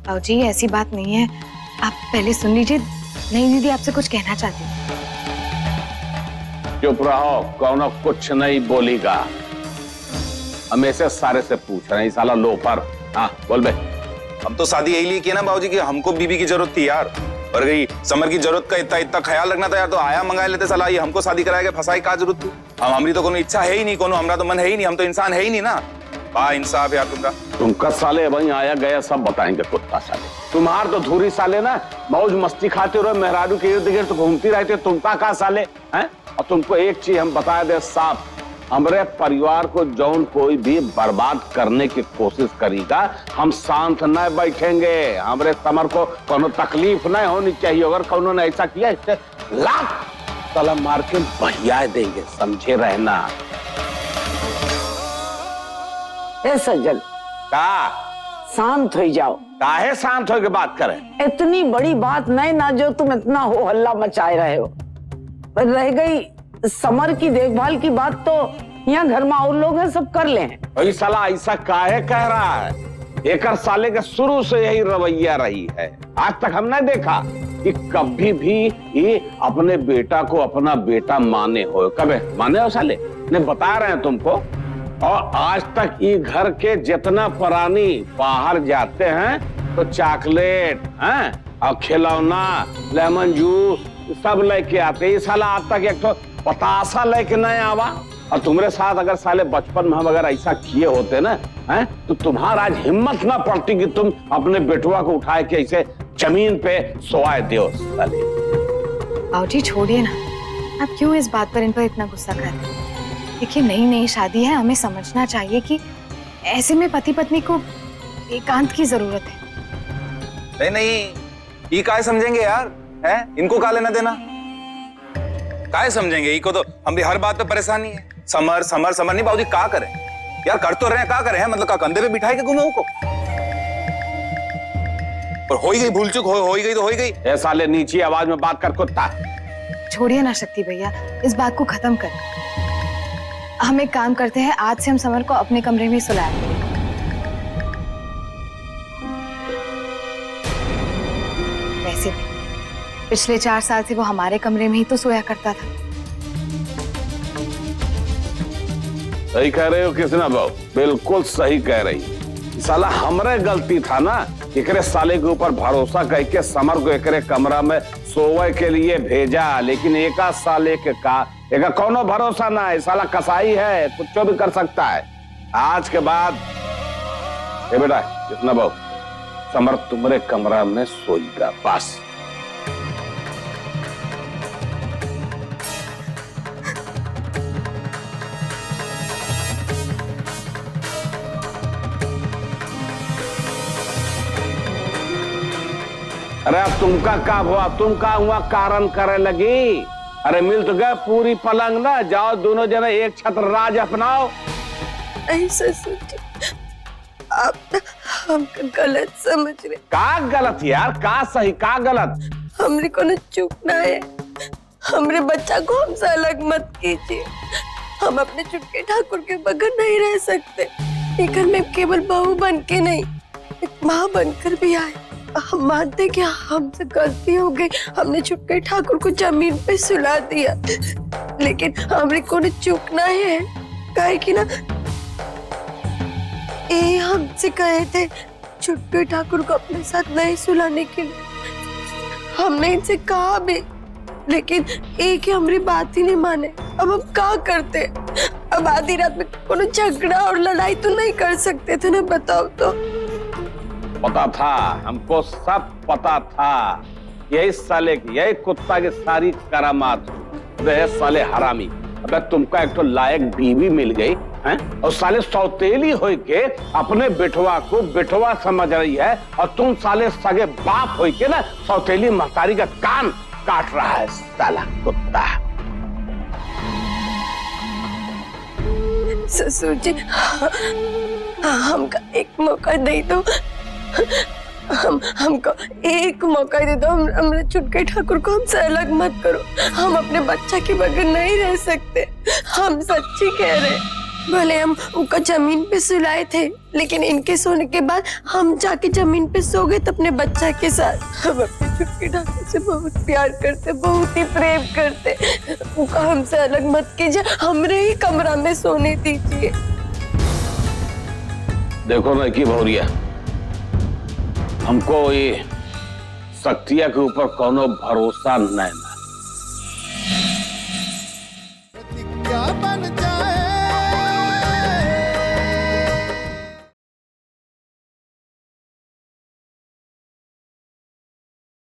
बाबूजी ऐसी बात नहीं है, आप पहले सुन लीजिए। नहीं दीदी आपसे कुछ कहना चाहती हूँ। चुप रहो, कौन कुछ नहीं बोलेगा। हमेशा सारे से पूछ रहे हैं साला लोफर। हाँ बोल बे। हम तो शादी यही लिए की ना बाबूजी कि हमको बीबी की जरूरत थी यार, और गई समर की जरूरत का इतना ख्याल रखना था यार, तो आया मंगा लेते साला, ये हमको शादी कराएगा फंसाई का जरूरत थी। हम हमारी तो कोनो इच्छा है ही नहीं, कोनो हमारा तो मन है ही नहीं, हम तो इंसान है ही नहीं ना। बा इंसाफ यार तुमका साले वहीं आया गया सब बताएंगे कुत्ता साले। तुम्हार तो धूरी साले ना मौज मस्ती खाते रहो, मेहरारू के इर्द गिर्द घूमती रहते, तुमका का साले हैं। और तुमको एक चीज हम बता दे साफ, हमारे परिवार को जौन कोई भी बर्बाद करने की कोशिश करेगा, हम शांत न बैठेंगे। हमारे समर को कोनो तकलीफ नहीं होनी चाहिए। अगर कोनो ने ऐसा किया इससे लाख तला मार के बहिया देंगे, समझे रहना। ए सज्जन का शांत हो जाओ। काहे शांत हो के बात करें? इतनी बड़ी बात नहीं ना जो तुम इतना हो हल्ला मचाए रहे हो। पर रह गई समर की देखभाल की बात, तो यहाँ घर में और लोग हैं, सब कर ले हैं। भाई साला ऐसा काहे कह रहा है? एकर साले के शुरू से यही रवैया रही है। आज तक हमने देखा कि कभी भी ये अपने बेटा को अपना बेटा माने हो। कभी माने हो साले? ने बता रहे हैं तुमको। और आज तक ये घर के जितना प्राणी बाहर जाते हैं तो चॉकलेट हैं और खिलौना, लेमन जूस सब लेके आते। ये साला आज तक एक तो पतासा लेके नहीं आवा। और तुम्हारे साथ अगर साले बचपन में हम अगर ऐसा किए होते ना हैं, तो तुम्हारा आज हिम्मत ना पड़ती कि तुम अपने बेटुआ को उठाए के ऐसे जमीन पे सोआए दो साले। बाबूजी छोड़िए ना, आप क्यों इस बात पर इन पर इतना गुस्सा कर रहे हैं? देखिए नई नई शादी है, हमें समझना चाहिए कि ऐसे में पति पत्नी को एकांत की जरूरत है। नहीं ये काय समझेंगे यार, हैं? इनको का लेना देना, काय समझेंगे? इको तो हम भी हर बात पे परेशानी है। समर समर समर नहीं बाबूजी, का करें यार? कर तो रहे हैं, का करें? मतलब का कंधे पे बिठाए के घूमे को? पर हो ही गई भूल चुक, हो ही गई तो हो ही गई। ए साले नीची आवाज में बात कर कुत्ता। छोड़िए ना शक्ति भैया, इस बात को खत्म कर। हम एक काम करते हैं, आज से हम समर को अपने कमरे में सुलाएंगे। वैसे भी पिछले 4 साल से वो हमारे कमरे में ही तो सोया करता था। सही कह रहे हो कृष्णा बाबू, बिल्कुल सही कह रही। साला हमरे गलती था ना, एकरे साले के ऊपर भरोसा करके समर को एकरे कमरा में सोवे के लिए भेजा। लेकिन एका साले के का एका कोनो भरोसा ना है, साला कसाई है, कुछ भी कर सकता है। आज के बाद ए बेटा कृष्णा बाबू, समर तुम्हारे कमरा में सोएगा बस। अरे तुमका का हुआ? तुम का हुआ कारण करे लगी? अरे मिल तो गए पूरी पलंग ना, जाओ दोनों जने एक छत्र राज अपनाओ। ऐसा सोचे आप हम गलत समझ रहे। का गलत यार? का सही का गलत? हमरे को न चूकना है, हमरे बच्चा को हमसे अलग मत कीजिए। हम अपने चुटके ठाकुर के बगैर नहीं रह सकते। ये घर में केवल बहू बन के नहीं, एक माँ बनकर भी आए। हम मानते कि हमसे गलती हो गई, हमने चुटके ठाकुर को जमीन पे सुला दिया, लेकिन हमरे को न चूकना है। काहे कि ना ये हमसे कहे थे चुटके ठाकुर को अपने साथ नहीं सुलाने के लिए। हमने इनसे कहा भी, लेकिन एक ही हमारी बात ही नहीं माने। अब हम क्या करते? अब आधी रात में कोनो झगड़ा और लड़ाई तो नहीं कर सकते थे ना, बताओ तो। पता था, हमको सब पता था। यही साले की, यही कुत्ता की सारी करामात है। साले हरामी, अबे तुमका एक तो लायक बीवी मिल गई हैं, और साले सौतेली होई के अपने बेटवा को बेटवा समझ रही है, और तुम साले सगे बाप होई के ना सौतेली महतारी का कान काट रहा है साला कुत्ता। ससुर जी हमका एक मौका दे दो, हमको एक मौका दे दो। हमरे चुटके ठाकुर को हमसे अलग मत करो। हम अपने बच्चा के बगैर नहीं रह सकते। हम सच्ची कह रहे। भले हम उनका जमीन पे सुलाए थे, लेकिन इनके सोने के बाद हम जाके जमीन पे सो गए अपने बच्चा के साथ। हम अपने छुटके ढाके से बहुत प्यार करते, बहुत ही प्रेम करते। उनका हमसे अलग मत कीजिए, हमरे ही कमरा में सोने दीजिए। देखो ना की भौरिया, हमको ये शक्तिया के ऊपर कोनो भरोसा नहीं।